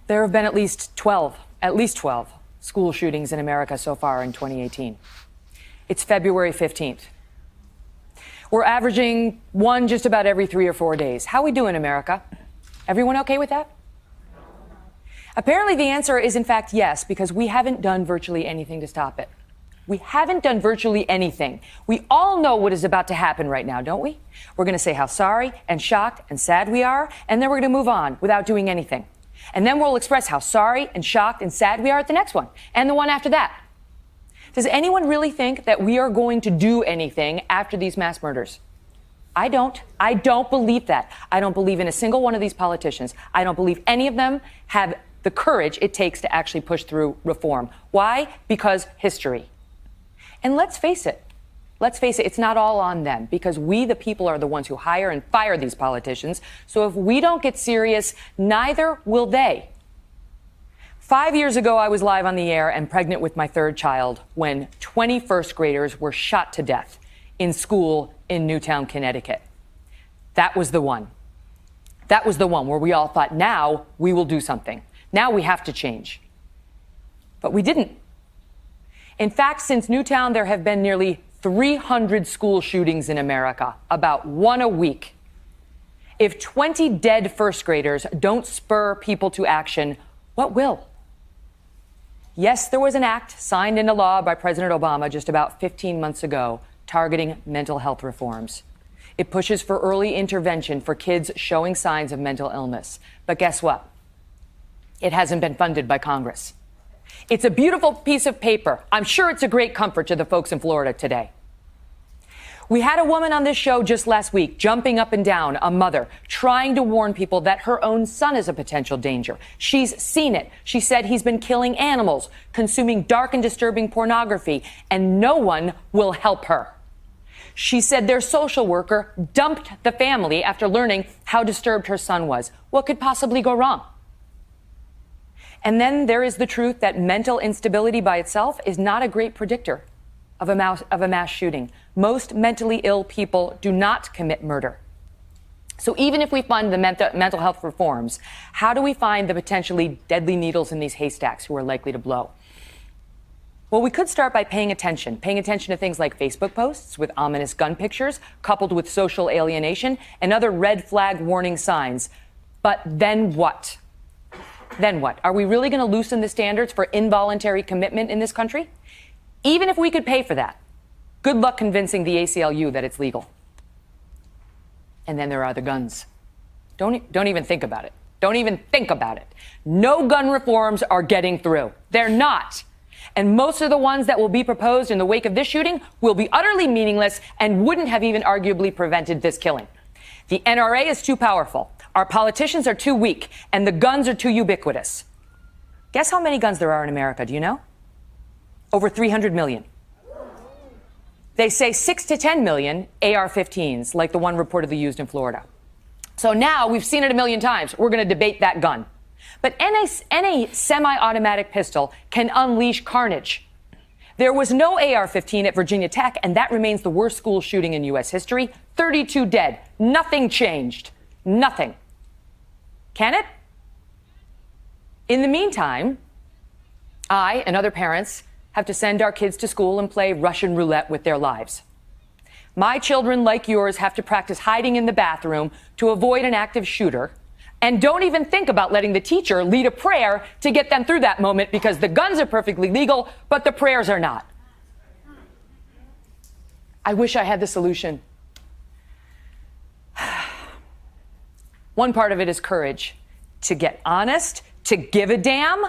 There have been at least 12 school shootings in America so far in 2018. It's February 15th. We're averaging one just about every 3 or 4 days. How we doing, America? Everyone okay with that? Apparently the answer is in fact yes, because we haven't done virtually anything to stop it. We haven't done virtually anything. We all know what is about to happen right now, don't we? We're going to say how sorry and shocked and sad we are, and then we're going to move on without doing anything. And then we'll express how sorry and shocked and sad we are at the next one, and the one after that. Does anyone really think that we are going to do anything after these mass murders? I don't. I don't believe that. I don't believe in a single one of these politicians. I don't believe any of them have the courage it takes to actually push through reform. Why? Because history. And let's face it, it's not all on them, because we, the people, are the ones who hire and fire these politicians. So if we don't get serious, neither will they. 5 years ago, I was live on the air and pregnant with my third child when 20 first graders were shot to death in school in Newtown, Connecticut. That was the one. That was the one where we all thought, now we will do something. Now we have to change. But we didn't. In fact, since Newtown, there have been nearly 300 school shootings in America, about one a week. If 20 dead first graders don't spur people to action, what will? Yes, there was an act signed into law by President Obama just about 15 months ago targeting mental health reforms. It pushes for early intervention for kids showing signs of mental illness. But guess what? It hasn't been funded by Congress. It's a beautiful piece of paper. I'm sure it's a great comfort to the folks in Florida today. We had a woman on this show just last week jumping up and down, a mother, trying to warn people that her own son is a potential danger. She's seen it. She said he's been killing animals, consuming dark and disturbing pornography, and no one will help her. She said their social worker dumped the family after learning how disturbed her son was. What could possibly go wrong? And then there is the truth that mental instability by itself is not a great predictor of a mass shooting. Most mentally ill people do not commit murder. So even if we fund the mental health reforms, how do we find the potentially deadly needles in these haystacks who are likely to blow? Well, we could start by paying attention to things like Facebook posts with ominous gun pictures, coupled with social alienation and other red flag warning signs. But then what? Then what? Are we really going to loosen the standards for involuntary commitment in this country? Even if we could pay for that, good luck convincing the ACLU that it's legal. And then there are the guns. Don't even think about it. Don't even think about it. No gun reforms are getting through. They're not. And most of the ones that will be proposed in the wake of this shooting will be utterly meaningless and wouldn't have even arguably prevented this killing. The NRA is too powerful. Our politicians are too weak, and the guns are too ubiquitous. Guess how many guns there are in America, do you know? Over 300 million. They say 6 to 10 million AR-15s, like the one reportedly used in Florida. So now we've seen it a million times. We're going to debate that gun. But any semi-automatic pistol can unleash carnage. There was no AR-15 at Virginia Tech, and that remains the worst school shooting in U.S. history. 32 dead. Nothing changed. Nothing. Can it? In the meantime, I and other parents have to send our kids to school and play Russian roulette with their lives. My children, like yours, have to practice hiding in the bathroom to avoid an active shooter, and don't even think about letting the teacher lead a prayer to get them through that moment, because the guns are perfectly legal, but the prayers are not. I wish I had the solution. One part of it is courage. To get honest, to give a damn,